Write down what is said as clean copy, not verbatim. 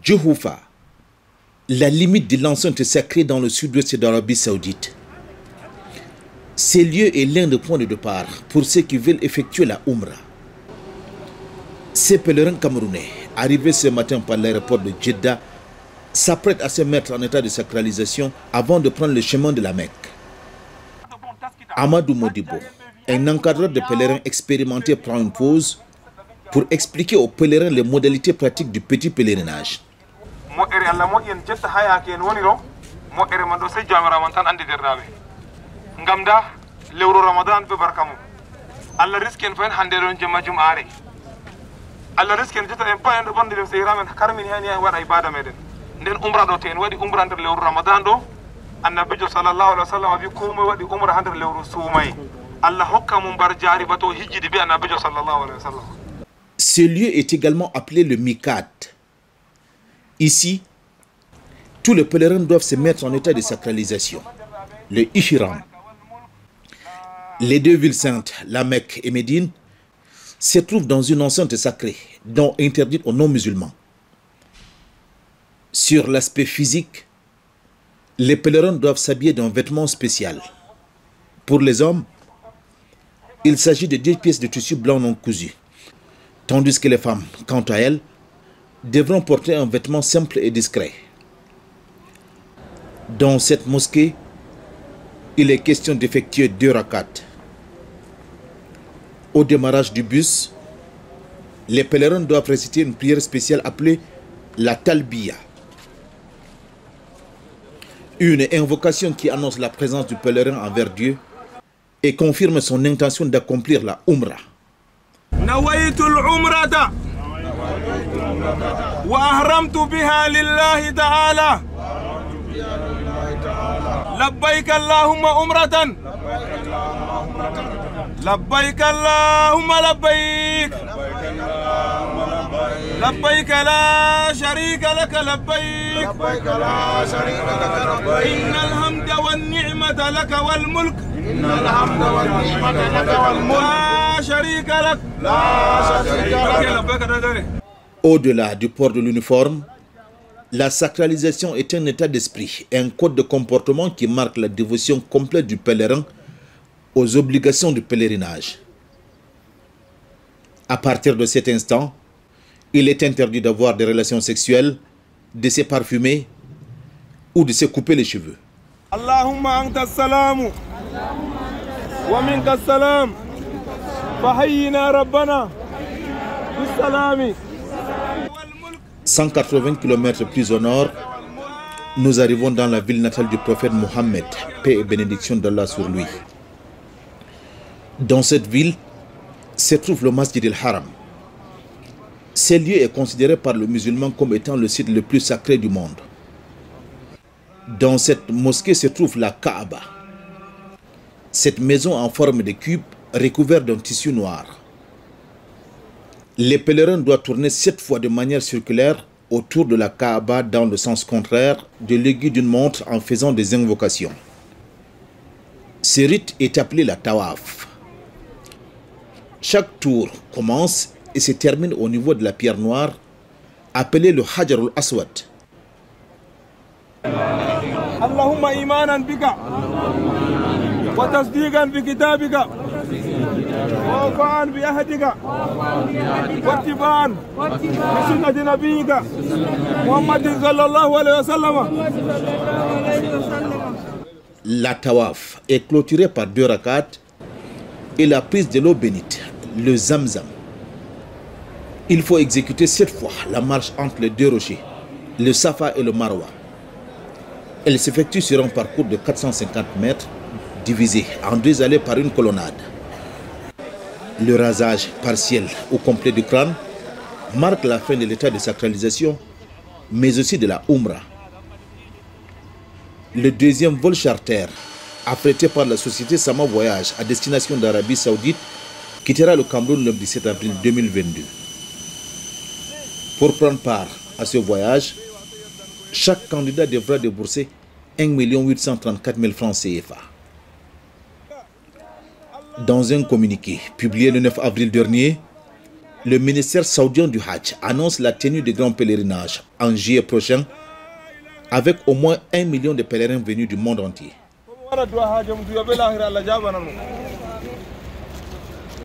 Juhufa, la limite de l'enceinte sacrée dans le sud-ouest d'Arabie Saoudite. Ce lieu est l'un des points de départ pour ceux qui veulent effectuer la Umrah. Ces pèlerins camerounais, arrivés ce matin par l'aéroport de Jeddah, s'apprêtent à se mettre en état de sacralisation avant de prendre le chemin de la Mecque. Amadou Modibo, un encadreur de pèlerins expérimenté, prend une pause pour expliquer aux pèlerins les modalités pratiques du petit pèlerinage. Ce lieu est également appelé le Mikat. Ici, tous les pèlerins doivent se mettre en état de sacralisation. Le Ihram. Les deux villes saintes, la Mecque et Médine, se trouvent dans une enceinte sacrée, dont interdite aux non-musulmans. Sur l'aspect physique, les pèlerins doivent s'habiller d'un vêtement spécial. Pour les hommes, il s'agit de 2 pièces de tissu blanc non cousu, tandis que les femmes, quant à elles, devront porter un vêtement simple et discret. Dans cette mosquée, il est question d'effectuer 2 rakats. Au démarrage du bus, les pèlerins doivent réciter une prière spéciale appelée la Talbiya. Une invocation qui annonce la présence du pèlerin envers Dieu et confirme son intention d'accomplir la Umrah. Nawaitul umrata wa ahramtu biha lillahi ta'ala. Labbaik Allahumma umratan. Labbaik Allahumma labbaik. Labbaik la sharika laka labbaik. Labbaik la sharika laka labbaik. Innal hamda wan ni'mata laka wal mulk. Innal hamda wan ni'mata laka wal mulk. La sharika lak. La sharika lak. Au-delà du port de l'uniforme, la sacralisation est un état d'esprit, un code de comportement qui marque la dévotion complète du pèlerin aux obligations du pèlerinage. À partir de cet instant, il est interdit d'avoir des relations sexuelles, de se parfumer ou de se couper les cheveux. Allahumma anta salamu wa minka salam fahayyina rabbana bisalami. 180 km plus au nord, nous arrivons dans la ville natale du prophète Mohammed, paix et bénédiction d'Allah sur lui. Dans cette ville se trouve le Masjid al-Haram. Ce lieu est considéré par le musulman comme étant le site le plus sacré du monde. Dans cette mosquée se trouve la Kaaba. Cette maison en forme de cube recouverte d'un tissu noir. Les pèlerins doivent tourner 7 fois de manière circulaire autour de la Kaaba dans le sens contraire de l'aiguille d'une montre en faisant des invocations. Ce rite est appelé la Tawaf. Chaque tour commence et se termine au niveau de la pierre noire appelée le Hajar al-Aswad. Allahumma imanan bika wa tasdiqan bi kitabika wa wafa'an bi ahdika wa ittiba'an bi sunnati nabiyyika Muhammadin sallallahu alayhi wa sallam. La Tawaf est clôturée par 2 rakats et la prise de l'eau bénite, le Zamzam. Il faut exécuter 7 fois la marche entre les 2 rochers, le Safa et le Marwa. Elle s'effectue sur un parcours de 450 mètres, divisé en 2 allées par une colonnade. Le rasage partiel ou complet du crâne marque la fin de l'état de sacralisation, mais aussi de la Umrah. Le 2e vol charter, affrété par la société Sama Voyage à destination d'Arabie Saoudite, quittera le Cameroun le 17 avril 2022. Pour prendre part à ce voyage, chaque candidat devra débourser 1 834 000 francs CFA. Dans un communiqué publié le 9 avril dernier, le ministère saoudien du Hajj annonce la tenue des grands pèlerinages en juillet prochain avec au moins 1 million de pèlerins venus du monde entier.